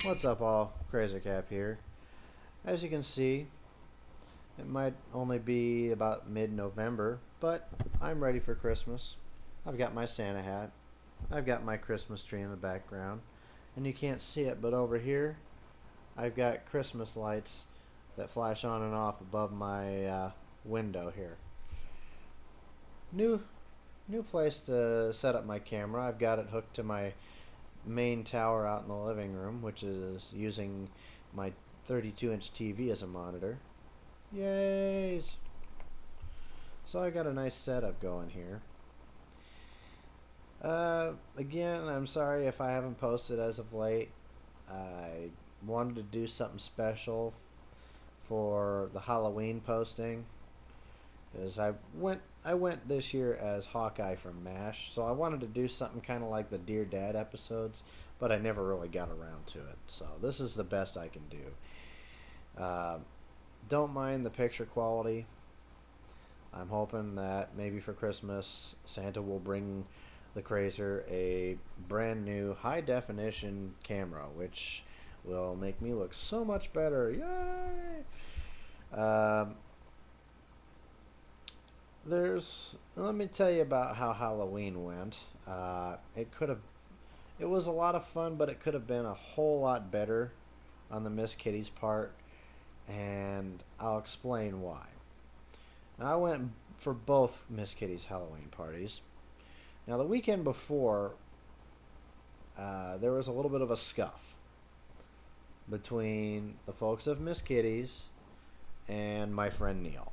What's up all, Crazy Cap here. As you can see, it might only be about mid-November, but I'm ready for Christmas. I've got my Santa hat, I've got my Christmas tree in the background, and you can't see it, but over here, I've got Christmas lights that flash on and off above my window here. New, new place to set up my camera. I've got it hooked to my main tower out in the living room, which is using my 32-inch TV as a monitor. Yay! So I got a nice setup going here. Again, I'm sorry if I haven't posted as of late. I wanted to do something special for the Halloween posting, because I went this year as Hawkeye from MASH, so I wanted to do something kind of like the Dear Dad episodes, but I never really got around to it. So this is the best I can do. Don't mind the picture quality. I'm hoping that maybe for Christmas Santa will bring the Crazer a brand new high definition camera, which will make me look so much better. Yay! Let me tell you about how Halloween went. It was a lot of fun, but it could have been a whole lot better on the Miss Kitty's part, and I'll explain why. Now, I went for both Miss Kitty's Halloween parties. Now, the weekend before, there was a little bit of a scuff between the folks of Miss Kitty's and my friend Neil.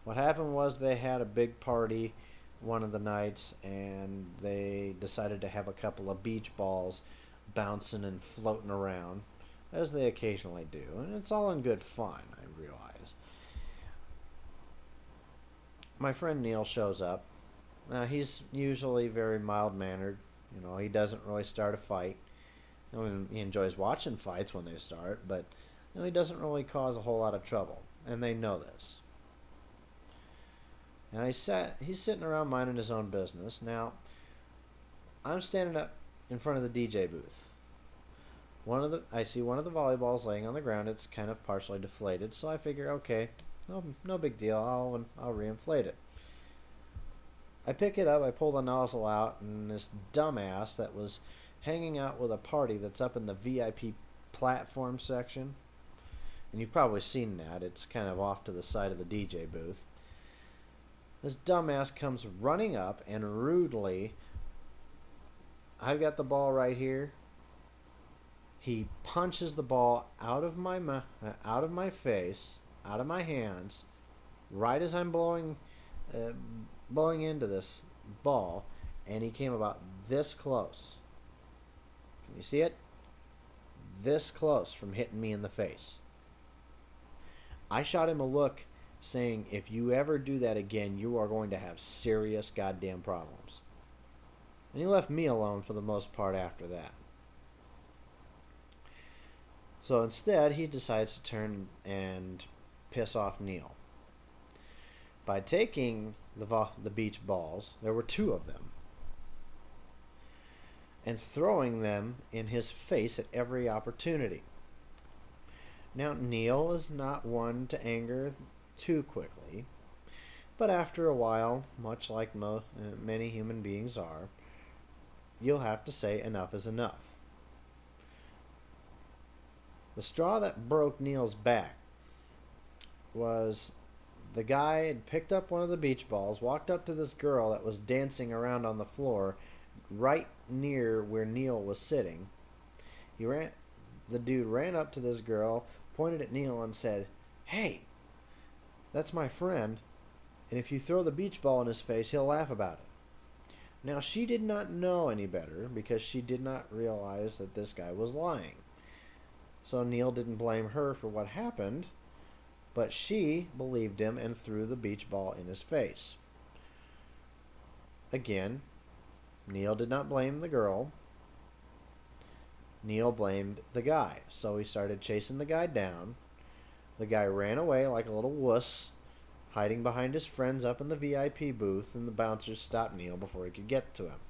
What happened was they had a big party one of the nights, and they decided to have a couple of beach balls bouncing and floating around, as they occasionally do. And it's all in good fun, I realize. My friend Neil shows up. Now, he's usually very mild-mannered. You know, he doesn't really start a fight. I mean, he enjoys watching fights when they start, but he doesn't really cause a whole lot of trouble, and they know this. Now, he's sitting around minding his own business. Now, I'm standing up in front of the DJ booth. I see one of the volleyballs laying on the ground. It's kind of partially deflated, so I figure, okay, no big deal. I'll reinflate it. I pick it up, I pull the nozzle out, and this dumbass that was hanging out with a party that's up in the VIP platform section, and you've probably seen that. It's kind of off to the side of the DJ booth. This dumbass comes running up and rudely, I've got the ball right here. He punches the ball out of my face, out of my hands, right as I'm blowing into this ball, and he came about this close. Can you see it? This close from hitting me in the face. I shot him a look saying, if you ever do that again, you are going to have serious goddamn problems. And he left me alone for the most part after that. So instead, he decides to turn and piss off Neil by taking the beach balls. There were two of them, and throwing them in his face at every opportunity. Now, Neil is not one to anger too quickly, but after a while, much like many human beings are, you'll have to say enough is enough. The straw that broke Neil's back was the guy had picked up one of the beach balls, walked up to this girl that was dancing around on the floor right near where Neil was sitting. The dude ran up to this girl, pointed at Neil and said, "Hey, that's my friend, and if you throw the beach ball in his face, he'll laugh about it." Now, she did not know any better, because she did not realize that this guy was lying. So Neil didn't blame her for what happened, but she believed him and threw the beach ball in his face. Again, Neil did not blame the girl. Neil blamed the guy. So he started chasing the guy down. The guy ran away like a little wuss, hiding behind his friends up in the VIP booth, and the bouncers stopped Neil before he could get to him.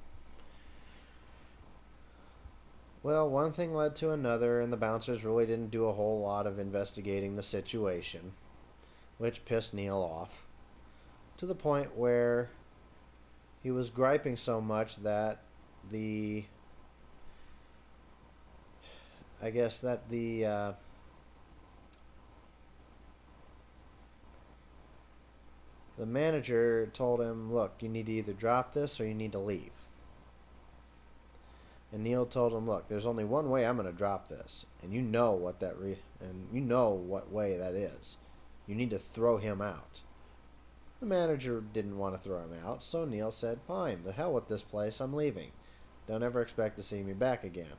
Well, one thing led to another, and the bouncers really didn't do a whole lot of investigating the situation, which pissed Neil off to the point where he was griping so much that the I guess that the manager told him, "Look, you need to either drop this or you need to leave." And Neil told him, "Look, there's only one way I'm going to drop this, and you know what way that is. You need to throw him out." The manager didn't want to throw him out, so Neil said, "Fine, the hell with this place, I'm leaving. Don't ever expect to see me back again."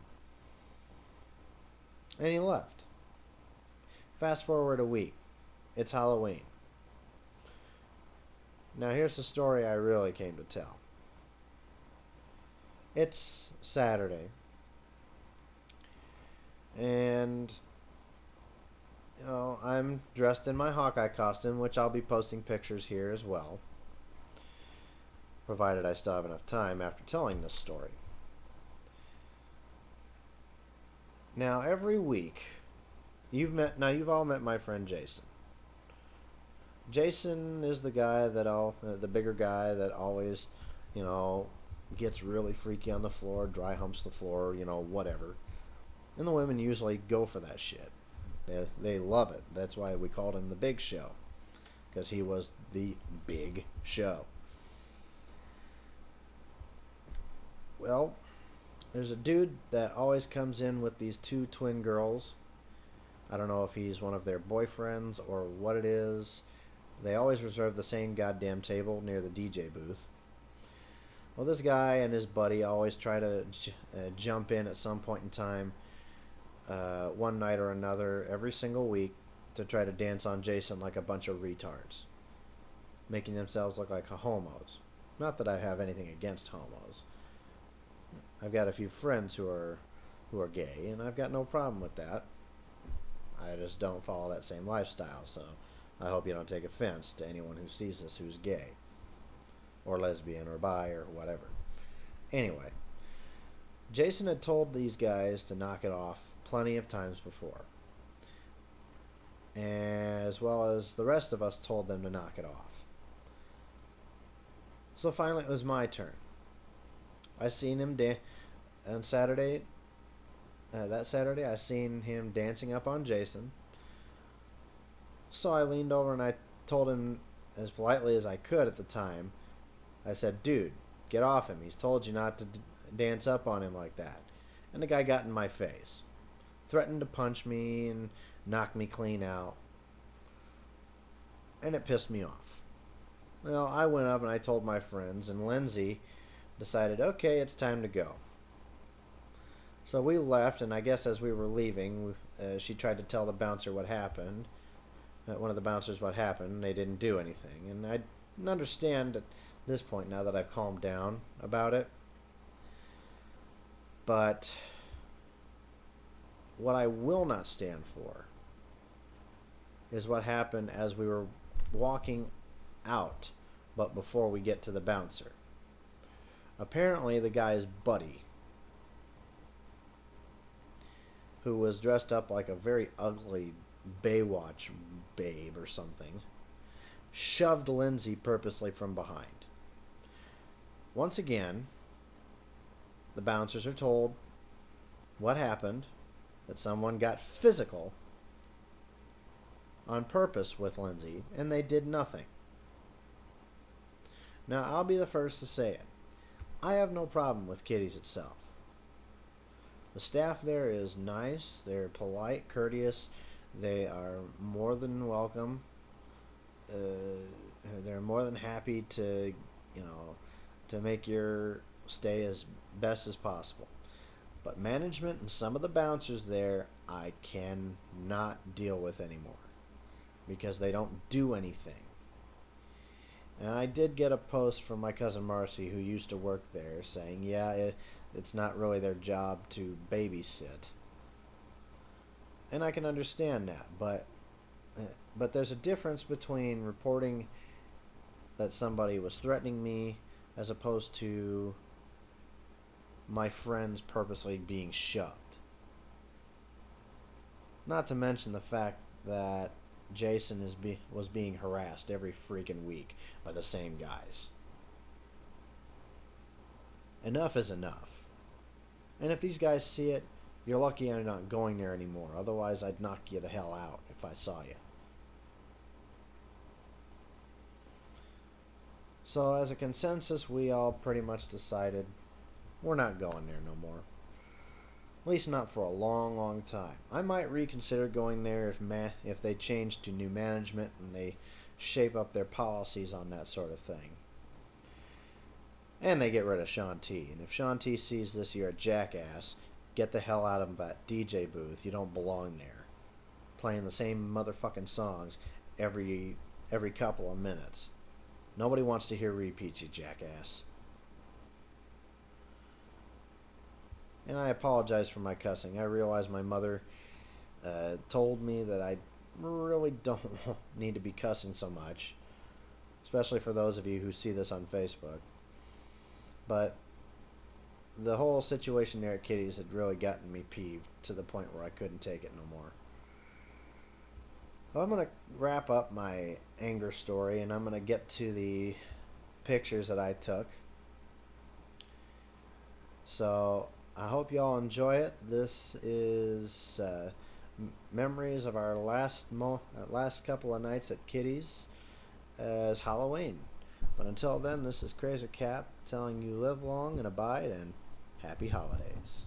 And he left. Fast forward a week. It's Halloween. Now here's the story I really came to tell. It's Saturday, and I'm dressed in my Hawkeye costume, which I'll be posting pictures here as well, provided I still have enough time after telling this story. Now every week, you've all met my friend Jason. Jason is the guy the bigger guy that always, gets really freaky on the floor, dry humps the floor, whatever. And the women usually go for that shit. They love it. That's why we called him the Big Show, because he was the Big Show. Well, there's a dude that always comes in with these two twin girls. I don't know if he's one of their boyfriends or what it is. They always reserve the same goddamn table near the DJ booth. Well, this guy and his buddy always try to jump in at some point in time, one night or another, every single week, to try to dance on Jason like a bunch of retards, making themselves look like homos. Not that I have anything against homos. I've got a few friends who are gay, and I've got no problem with that. I just don't follow that same lifestyle, so I hope you don't take offense to anyone who sees this who's gay, or lesbian, or bi, or whatever. Anyway, Jason had told these guys to knock it off plenty of times before, as well as the rest of us told them to knock it off. So finally it was my turn. I seen him on Saturday. That Saturday, I seen him dancing up on Jason. So I leaned over and I told him, as politely as I could at the time, I said, "Dude, get off him. He's told you not to dance up on him like that." And the guy got in my face, threatened to punch me and knock me clean out. And it pissed me off. Well, I went up and I told my friends, and Lindsay decided, okay, it's time to go. So we left, and I guess as we were leaving, she tried to tell the bouncer what happened. One of the bouncers what happened, and they didn't do anything. And I understand at this point, now that I've calmed down about it. But what I will not stand for is what happened as we were walking out, but before we get to the bouncer. Apparently the guy's buddy, who was dressed up like a very ugly Baywatch babe or something, shoved Lindsay purposely from behind. Once again, the bouncers are told what happened, that someone got physical on purpose with Lindsay, and they did nothing. Now, I'll be the first to say it. I have no problem with Kitty's itself. The staff there is nice, they're polite, courteous, they are more than welcome. They're more than happy to, to make your stay as best as possible. But management and some of the bouncers there, I cannot deal with anymore, because they don't do anything. And I did get a post from my cousin Marcy, who used to work there, saying, it's not really their job to babysit. And I can understand that, but there's a difference between reporting that somebody was threatening me as opposed to my friends purposely being shoved. Not to mention the fact that Jason was being harassed every freaking week by the same guys. Enough is enough. And if these guys see it, you're lucky I'm not going there anymore. Otherwise, I'd knock you the hell out if I saw you. So as a consensus, we all pretty much decided we're not going there no more. At least not for a long, long time. I might reconsider going there if they change to new management and they shape up their policies on that sort of thing. And they get rid of Shawn-T. And if Shawn-T sees this, you're a jackass. Get the hell out of that DJ booth. You don't belong there. Playing the same motherfucking songs every couple of minutes. Nobody wants to hear repeats, you jackass. And I apologize for my cussing. I realize my mother told me that I really don't need to be cussing so much. Especially for those of you who see this on Facebook. But the whole situation there at Kitty's had really gotten me peeved to the point where I couldn't take it no more. Well, I'm going to wrap up my anger story, and I'm going to get to the pictures that I took. So I hope y'all enjoy it. This is memories of our last couple of nights at Kitty's as Halloween. But until then, this is Crazy Cap telling you live long and abide and happy holidays.